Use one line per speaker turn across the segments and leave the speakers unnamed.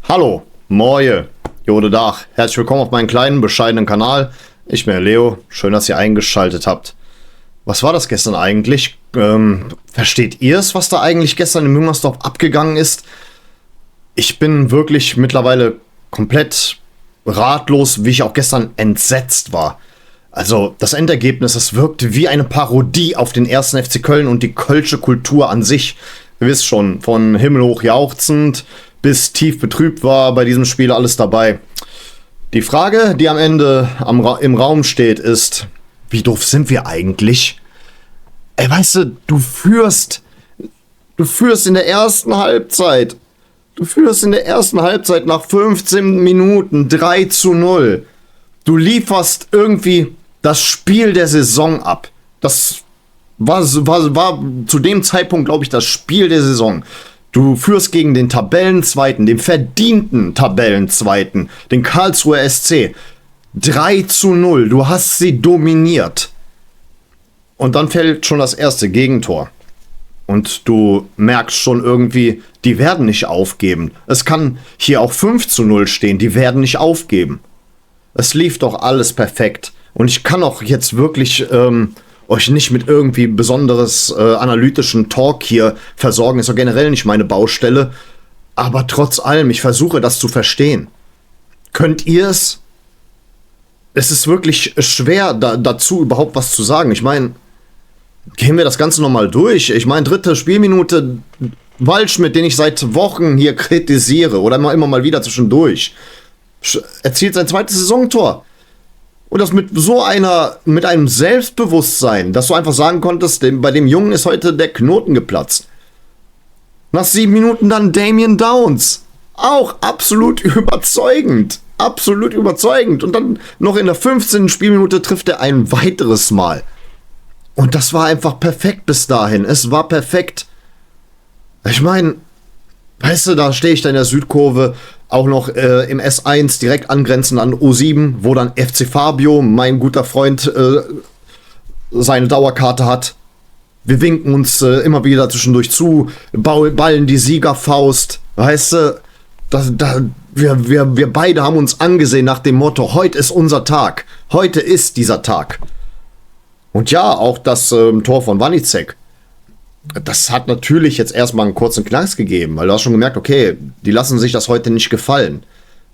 Hallo, Moje, Jode Dach. Herzlich willkommen auf meinem kleinen, bescheidenen Kanal. Ich bin der Leo. Schön, dass ihr eingeschaltet habt. Was war das gestern eigentlich? Versteht ihr es, was da eigentlich gestern in Müngersdorf abgegangen ist? Ich bin wirklich mittlerweile komplett ratlos, wie ich auch gestern entsetzt war. Also, das Endergebnis, das wirkte wie eine Parodie auf den 1. FC Köln und die kölsche Kultur an sich. Ihr wisst schon, von himmelhoch jauchzend bis tief betrübt war bei diesem Spiel alles dabei. Die Frage, die am Ende im Raum steht, ist, wie doof sind wir eigentlich? Ey, weißt du, du führst in der ersten Halbzeit. Du führst in der ersten Halbzeit nach 15 Minuten 3:0. Du lieferst irgendwie das Spiel der Saison ab. Das war zu dem Zeitpunkt, glaube ich, das Spiel der Saison. Du führst gegen den Tabellenzweiten, den verdienten Tabellenzweiten, den Karlsruher SC. 3:0. Du hast sie dominiert. Und dann fällt schon das erste Gegentor. Und du merkst schon irgendwie, die werden nicht aufgeben. Es kann hier auch 5:0 stehen, die werden nicht aufgeben. Es lief doch alles perfekt. Und ich kann auch jetzt wirklich euch nicht mit irgendwie besonderes analytischen Talk hier versorgen. Ist doch generell nicht meine Baustelle. Aber trotz allem, ich versuche das zu verstehen. Könnt ihr es? Es ist wirklich schwer, dazu überhaupt was zu sagen. Ich meine, gehen wir das Ganze nochmal durch. Ich meine, 3. Spielminute, Waldschmidt, den ich seit Wochen hier kritisiere oder immer mal wieder zwischendurch, erzielt sein 2. Saisontor. Und das mit einem Selbstbewusstsein, dass du einfach sagen konntest, bei dem Jungen ist heute der Knoten geplatzt. Nach 7 Minuten dann Damian Downs. Auch absolut überzeugend. Absolut überzeugend. Und dann noch in der 15. Spielminute trifft er ein weiteres Mal. Und das war einfach perfekt bis dahin. Es war perfekt. Ich meine, weißt du, da stehe ich da in der Südkurve, auch noch im S1 direkt angrenzend an O7, wo dann FC Fabio, mein guter Freund, seine Dauerkarte hat. Wir winken uns immer wieder zwischendurch zu, ballen die Siegerfaust. Weißt du, wir beide haben uns angesehen nach dem Motto, heute ist unser Tag. Heute ist dieser Tag. Und ja, auch das Tor von Wanizek. Das hat natürlich jetzt erstmal einen kurzen Knacks gegeben, weil du hast schon gemerkt, okay, die lassen sich das heute nicht gefallen.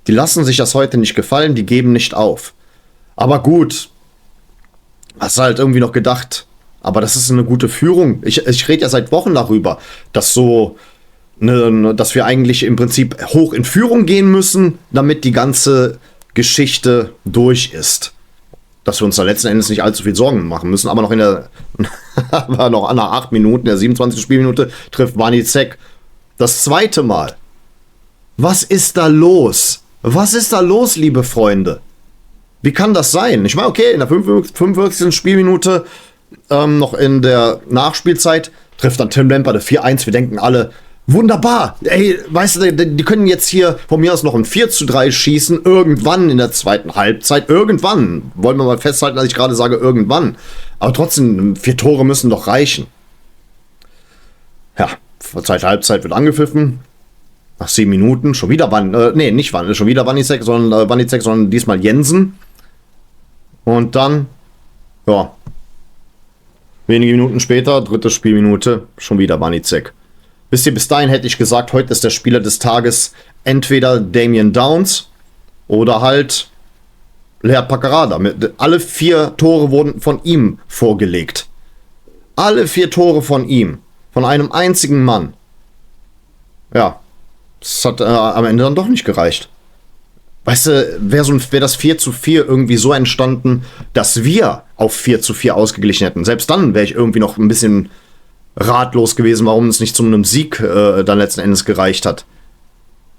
Die geben nicht auf. Aber gut, hast halt irgendwie noch gedacht, aber das ist eine gute Führung. Ich rede ja seit Wochen darüber, dass dass wir eigentlich im Prinzip hoch in Führung gehen müssen, damit die ganze Geschichte durch ist. Dass wir uns da letzten Endes nicht allzu viel Sorgen machen müssen, aber noch nach 8 Minuten, der 27. Spielminute, trifft Wanizek das 2. Mal. Was ist da los? Was ist da los, liebe Freunde? Wie kann das sein? Ich meine, okay, in der 45. Spielminute, noch in der Nachspielzeit, trifft dann Tim Lemper der 4:1. Wir denken alle, wunderbar. Ey, weißt du, die können jetzt hier von mir aus noch ein 4:3 schießen, irgendwann in der 2. Halbzeit. Irgendwann. Wollen wir mal festhalten, dass ich gerade sage, irgendwann. Aber trotzdem, 4 Tore müssen doch reichen. Ja, 2. Halbzeit wird angepfiffen. Nach 7 Minuten schon wieder schon wieder Wanizek, sondern diesmal Jensen. Und dann, ja, wenige Minuten später, 3. Spielminute, schon wieder Wanizek. Wisst ihr, bis dahin hätte ich gesagt, heute ist der Spieler des Tages entweder Damian Downs oder halt Lead Paccarada. Alle 4 Tore wurden von ihm vorgelegt. Alle 4 Tore von ihm. Von einem einzigen Mann. Ja, das hat am Ende dann doch nicht gereicht. Weißt du, wäre das 4:4 irgendwie so entstanden, dass wir auf 4:4 ausgeglichen hätten. Selbst dann wäre ich irgendwie noch ein bisschen ratlos gewesen, warum es nicht zu einem Sieg dann letzten Endes gereicht hat.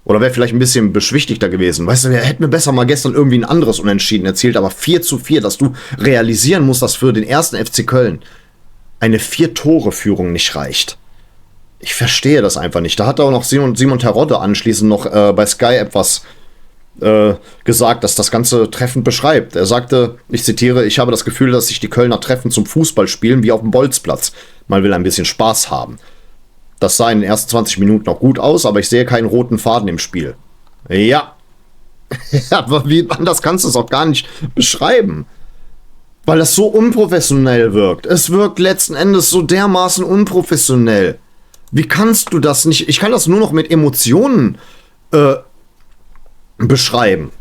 Oder wäre vielleicht ein bisschen beschwichtigter gewesen. Weißt du, wir hätten mir besser mal gestern irgendwie ein anderes Unentschieden erzielt, aber 4:4, dass du realisieren musst, dass für den 1. FC Köln eine 4-Tore-Führung nicht reicht. Ich verstehe das einfach nicht. Da hat auch noch Simon Terodde anschließend noch bei Sky etwas gesagt, dass das Ganze treffend beschreibt. Er sagte, ich zitiere, ich habe das Gefühl, dass sich die Kölner treffen zum Fußballspielen wie auf dem Bolzplatz. Man will ein bisschen Spaß haben. Das sah in den ersten 20 Minuten auch gut aus, aber ich sehe keinen roten Faden im Spiel. Ja. Aber wie anders kannst du es auch gar nicht beschreiben. Weil das so unprofessionell wirkt. Es wirkt letzten Endes so dermaßen unprofessionell. Wie kannst du das nicht? Ich kann das nur noch mit Emotionen beschreiben.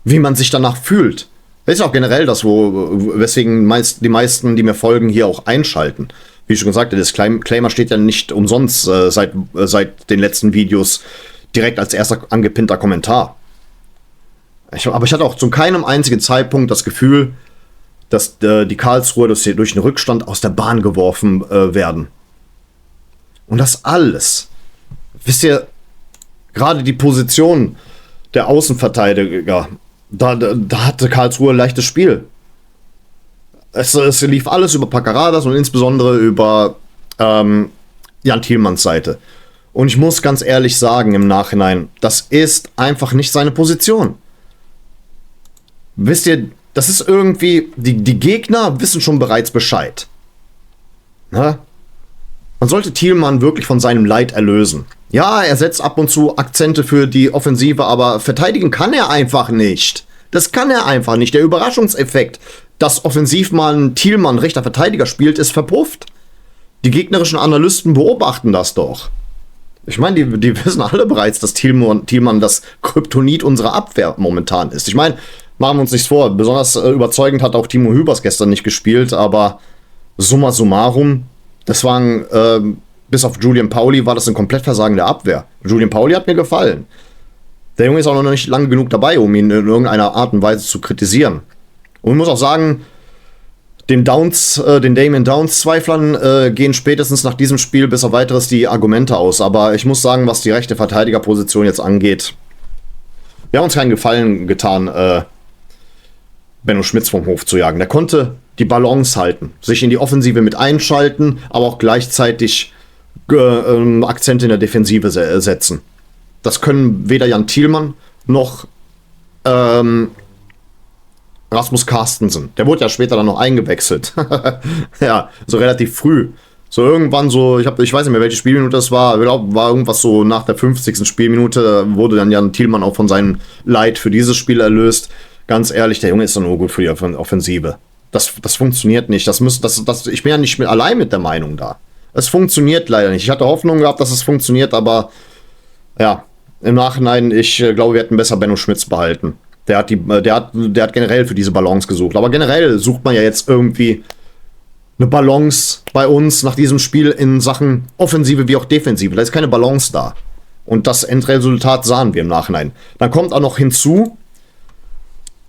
Wie man sich danach fühlt. Das ist auch generell das, weswegen die meisten, die mir folgen, hier auch einschalten. Wie ich schon gesagt habe, das Disclaimer steht ja nicht umsonst seit den letzten Videos direkt als erster angepinnter Kommentar. Aber ich hatte auch zu keinem einzigen Zeitpunkt das Gefühl, dass die Karlsruher durch einen Rückstand aus der Bahn geworfen werden. Und das alles. Wisst ihr, gerade die Position der Außenverteidiger, da hatte Karlsruhe ein leichtes Spiel. Es lief alles über Pacaradas und insbesondere über Jan Thielmanns Seite. Und ich muss ganz ehrlich sagen im Nachhinein, das ist einfach nicht seine Position. Wisst ihr, das ist irgendwie, die Gegner wissen schon bereits Bescheid. Na? Man sollte Thielmann wirklich von seinem Leid erlösen. Ja, er setzt ab und zu Akzente für die Offensive, aber verteidigen kann er einfach nicht. Das kann er einfach nicht. Der Überraschungseffekt, dass offensiv mal ein Thielmann rechter Verteidiger spielt, ist verpufft. Die gegnerischen Analysten beobachten das doch. Ich meine, die wissen alle bereits, dass Thielmann das Kryptonit unserer Abwehr momentan ist. Ich meine, machen wir uns nichts vor. Besonders überzeugend hat auch Timo Hübers gestern nicht gespielt, aber summa summarum, das waren, bis auf Julian Pauli war das ein Komplettversagen der Abwehr. Julian Pauli hat mir gefallen. Der Junge ist auch noch nicht lange genug dabei, um ihn in irgendeiner Art und Weise zu kritisieren. Und ich muss auch sagen, den Damien Downs-Zweiflern gehen spätestens nach diesem Spiel bis auf weiteres die Argumente aus. Aber ich muss sagen, was die rechte Verteidigerposition jetzt angeht, wir haben uns keinen Gefallen getan, Benno Schmitz vom Hof zu jagen. Der konnte die Balance halten, sich in die Offensive mit einschalten, aber auch gleichzeitig Akzente in der Defensive setzen. Das können weder Jan Thielmann noch Rasmus Carstensen. Der wurde ja später dann noch eingewechselt. Ja, so relativ früh. So irgendwann so, ich weiß nicht mehr, welche Spielminute das war. Ich glaube, war irgendwas so nach der 50. Spielminute, wurde dann Jan Thielmann auch von seinem Leid für dieses Spiel erlöst. Ganz ehrlich, der Junge ist doch nur gut für die Offensive. Das funktioniert nicht. Ich bin ja nicht allein mit der Meinung da. Es funktioniert leider nicht. Ich hatte Hoffnung gehabt, dass es funktioniert, aber ja, im Nachhinein, ich glaube, wir hätten besser Benno Schmitz behalten. Der hat generell für diese Balance gesucht. Aber generell sucht man ja jetzt irgendwie eine Balance bei uns nach diesem Spiel in Sachen Offensive wie auch Defensive. Da ist keine Balance da. Und das Endresultat sahen wir im Nachhinein. Dann kommt auch noch hinzu,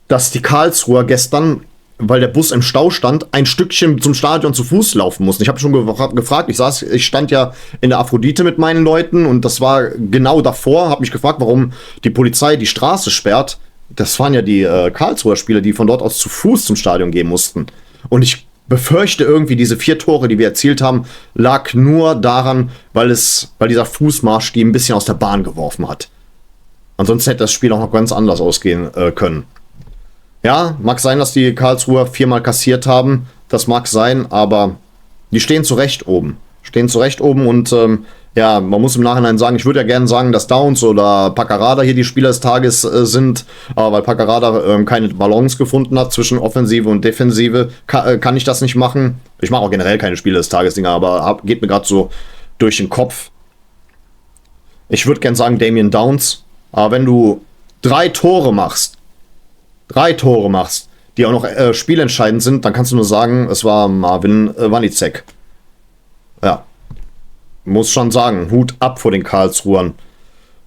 dass die Karlsruher gestern, weil der Bus im Stau stand, ein Stückchen zum Stadion zu Fuß laufen mussten. Ich habe schon gefragt, ich stand ja in der Aphrodite mit meinen Leuten und das war genau davor, habe mich gefragt, warum die Polizei die Straße sperrt. Das waren ja die Karlsruher Spieler, die von dort aus zu Fuß zum Stadion gehen mussten. Und ich befürchte irgendwie, diese 4 Tore, die wir erzielt haben, lag nur daran, weil dieser Fußmarsch die ein bisschen aus der Bahn geworfen hat. Ansonsten hätte das Spiel auch noch ganz anders ausgehen können. Ja, mag sein, dass die Karlsruher 4-mal kassiert haben. Das mag sein, aber die stehen zu Recht oben. Und ja, man muss im Nachhinein sagen, ich würde ja gerne sagen, dass Downs oder Paccarada hier die Spieler des Tages sind, aber weil Paccarada keine Balance gefunden hat zwischen Offensive und Defensive, kann ich das nicht machen. Ich mache auch generell keine Spieler des Tages Dinger, aber geht mir gerade so durch den Kopf. Ich würde gerne sagen Damien Downs, aber wenn du 3 Tore machst, die auch noch spielentscheidend sind, dann kannst du nur sagen, es war Marvin Wanicek. Ja. Muss schon sagen, Hut ab vor den Karlsruhern.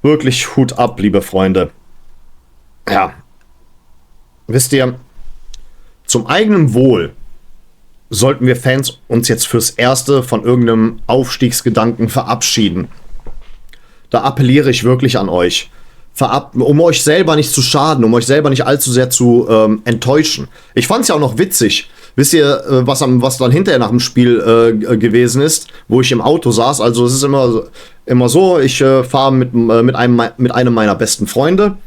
Wirklich Hut ab, liebe Freunde. Ja. Wisst ihr, zum eigenen Wohl sollten wir Fans uns jetzt fürs Erste von irgendeinem Aufstiegsgedanken verabschieden. Da appelliere ich wirklich an euch. Um euch selber nicht zu schaden, um euch selber nicht allzu sehr zu enttäuschen. Ich fand es ja auch noch witzig. Wisst ihr, was dann hinterher nach dem Spiel gewesen ist, wo ich im Auto saß? Also es ist immer so, ich fahre mit einem meiner besten Freunde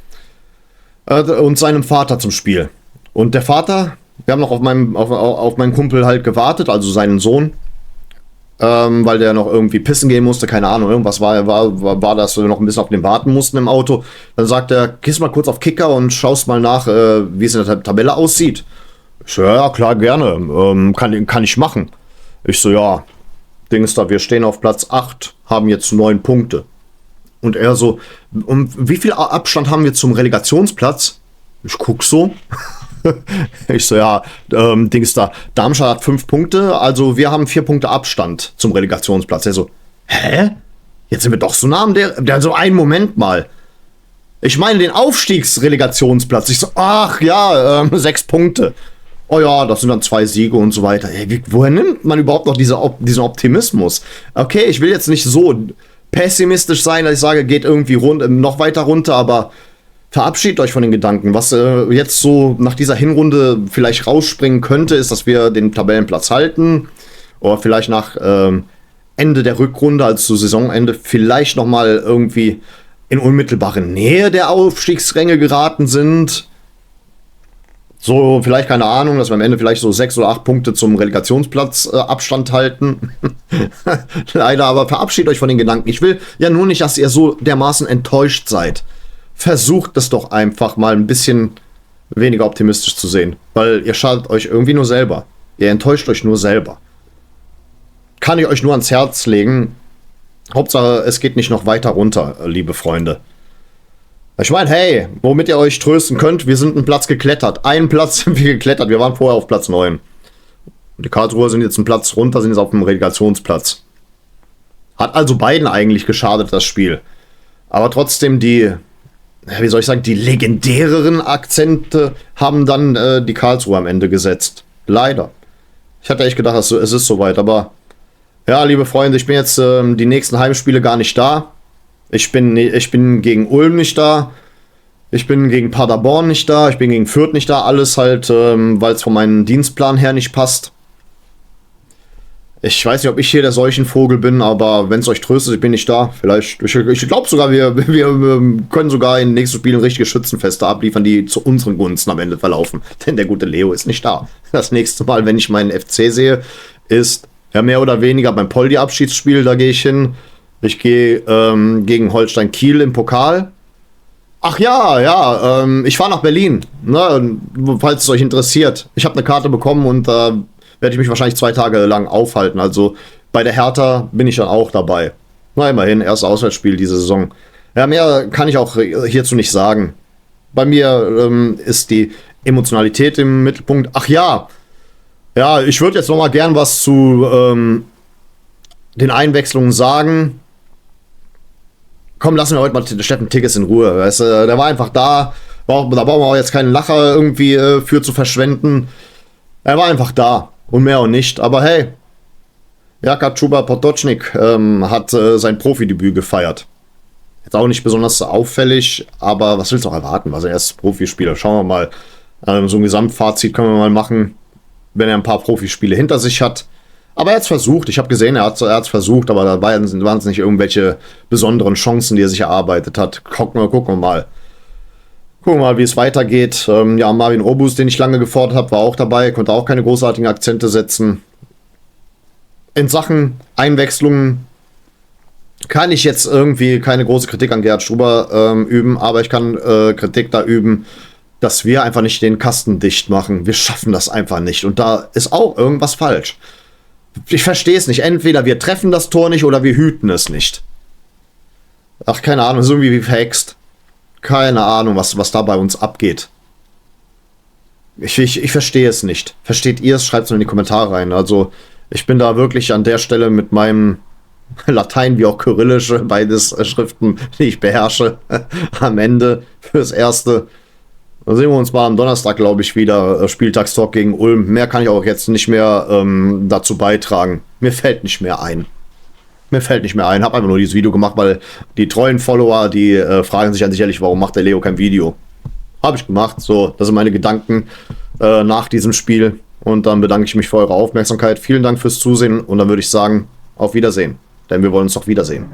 und seinem Vater zum Spiel. Und der Vater, wir haben noch auf meinen Kumpel halt gewartet, also seinen Sohn. weil der noch irgendwie pissen gehen musste, keine Ahnung, irgendwas war dass wir noch ein bisschen auf den warten mussten im Auto. Dann sagt er, gehst mal kurz auf Kicker und schaust mal nach, wie es in der Tabelle aussieht. Ich so, ja, klar, gerne, kann ich machen. Ich so, ja, Dings da, wir stehen auf Platz 8, haben jetzt 9 Punkte. Und er so, wie viel Abstand haben wir zum Relegationsplatz? Ich guck so. Ich so, ja, Dings da, Darmstadt hat 5 Punkte, also wir haben 4 Punkte Abstand zum Relegationsplatz. Er so, hä? Jetzt sind wir doch so nah am der so, einen Moment mal. Ich meine den Aufstiegsrelegationsplatz. Ich so, ach ja, 6 Punkte. Oh ja, das sind dann 2 Siege und so weiter. Ey, woher nimmt man überhaupt noch diesen Optimismus? Okay, ich will jetzt nicht so pessimistisch sein, dass ich sage, geht irgendwie noch weiter runter, aber verabschiedet euch von den Gedanken. Was jetzt so nach dieser Hinrunde vielleicht rausspringen könnte, ist, dass wir den Tabellenplatz halten. Oder vielleicht nach Ende der Rückrunde, also zu Saisonende, vielleicht nochmal irgendwie in unmittelbare Nähe der Aufstiegsränge geraten sind. So, vielleicht, keine Ahnung, dass wir am Ende vielleicht so 6 oder 8 Punkte zum Relegationsplatz Abstand halten. Leider, aber verabschiedet euch von den Gedanken. Ich will ja nur nicht, dass ihr so dermaßen enttäuscht seid. Versucht es doch einfach mal ein bisschen weniger optimistisch zu sehen. Weil ihr schadet euch irgendwie nur selber. Ihr enttäuscht euch nur selber. Kann ich euch nur ans Herz legen. Hauptsache, es geht nicht noch weiter runter, liebe Freunde. Ich meine, hey, womit ihr euch trösten könnt, wir sind einen Platz geklettert. Einen Platz sind wir geklettert. Wir waren vorher auf Platz 9. Die Karlsruher sind jetzt einen Platz runter, sind jetzt auf dem Relegationsplatz. Hat also beiden eigentlich geschadet, das Spiel. Aber trotzdem wie soll ich sagen, die legendäreren Akzente haben dann die Karlsruher am Ende gesetzt. Leider. Ich hatte echt gedacht, es ist soweit, aber ja, liebe Freunde, ich bin jetzt die nächsten Heimspiele gar nicht da. Ich bin gegen Ulm nicht da. Ich bin gegen Paderborn nicht da. Ich bin gegen Fürth nicht da. Alles halt, weil es von meinem Dienstplan her nicht passt. Ich weiß nicht, ob ich hier der Seuchenvogel bin, aber wenn es euch tröstet, ich bin nicht da. Vielleicht, ich glaube sogar, wir können sogar in den nächsten Spielen richtige Schützenfeste abliefern, die zu unseren Gunsten am Ende verlaufen. Denn der gute Leo ist nicht da. Das nächste Mal, wenn ich meinen FC sehe, ist ja mehr oder weniger beim Poldi-Abschiedsspiel. Da gehe ich hin. Ich gehe gegen Holstein Kiel im Pokal. Ach ja, ich fahre nach Berlin, ne, falls es euch interessiert. Ich habe eine Karte bekommen und werde ich mich wahrscheinlich 2 Tage lang aufhalten. Also bei der Hertha bin ich dann auch dabei. Na, immerhin, erstes Auswärtsspiel diese Saison. Ja, mehr kann ich auch hierzu nicht sagen. Bei mir ist die Emotionalität im Mittelpunkt. Ach ja, ich würde jetzt noch mal gern was zu den Einwechslungen sagen. Komm, lassen wir heute mal Steffen Tigges in Ruhe. Weißt du, der war einfach da. Da brauchen wir auch jetzt keinen Lacher irgendwie für zu verschwenden. Er war einfach da. Und mehr und nicht. Aber hey, Jaka Chuba-Potočnik hat sein Profidebüt gefeiert. Jetzt auch nicht besonders auffällig, aber was willst du auch erwarten? War sein erstes Profispiel. Schauen wir mal. So ein Gesamtfazit können wir mal machen, wenn er ein paar Profispiele hinter sich hat. Aber er hat es versucht. Ich habe gesehen, er hat es versucht, aber da waren es nicht irgendwelche besonderen Chancen, die er sich erarbeitet hat. Gucken wir mal. Gucken wir mal, wie es weitergeht. Ja, Marvin Obus, den ich lange gefordert habe, war auch dabei. Konnte auch keine großartigen Akzente setzen. In Sachen Einwechslungen kann ich jetzt irgendwie keine große Kritik an Gerhard Struber üben, aber ich kann Kritik da üben, dass wir einfach nicht den Kasten dicht machen. Wir schaffen das einfach nicht. Und da ist auch irgendwas falsch. Ich verstehe es nicht. Entweder wir treffen das Tor nicht oder wir hüten es nicht. Ach, keine Ahnung, so irgendwie wie verhext. Keine Ahnung, was da bei uns abgeht. Ich verstehe es nicht. Versteht ihr es? Schreibt es in die Kommentare rein. Also, ich bin da wirklich an der Stelle mit meinem Latein wie auch Kyrillische, beides Schriften, die ich beherrsche, am Ende fürs Erste. Dann sehen wir uns mal am Donnerstag, glaube ich, wieder. Spieltagstalk gegen Ulm. Mehr kann ich auch jetzt nicht mehr dazu beitragen. Mir fällt nicht mehr ein. Hab einfach nur dieses Video gemacht, weil die treuen Follower, die fragen sich dann sicherlich, warum macht der Leo kein Video? Habe ich gemacht. So, das sind meine Gedanken nach diesem Spiel. Und dann bedanke ich mich für eure Aufmerksamkeit. Vielen Dank fürs Zusehen. Und dann würde ich sagen, auf Wiedersehen. Denn wir wollen uns doch wiedersehen.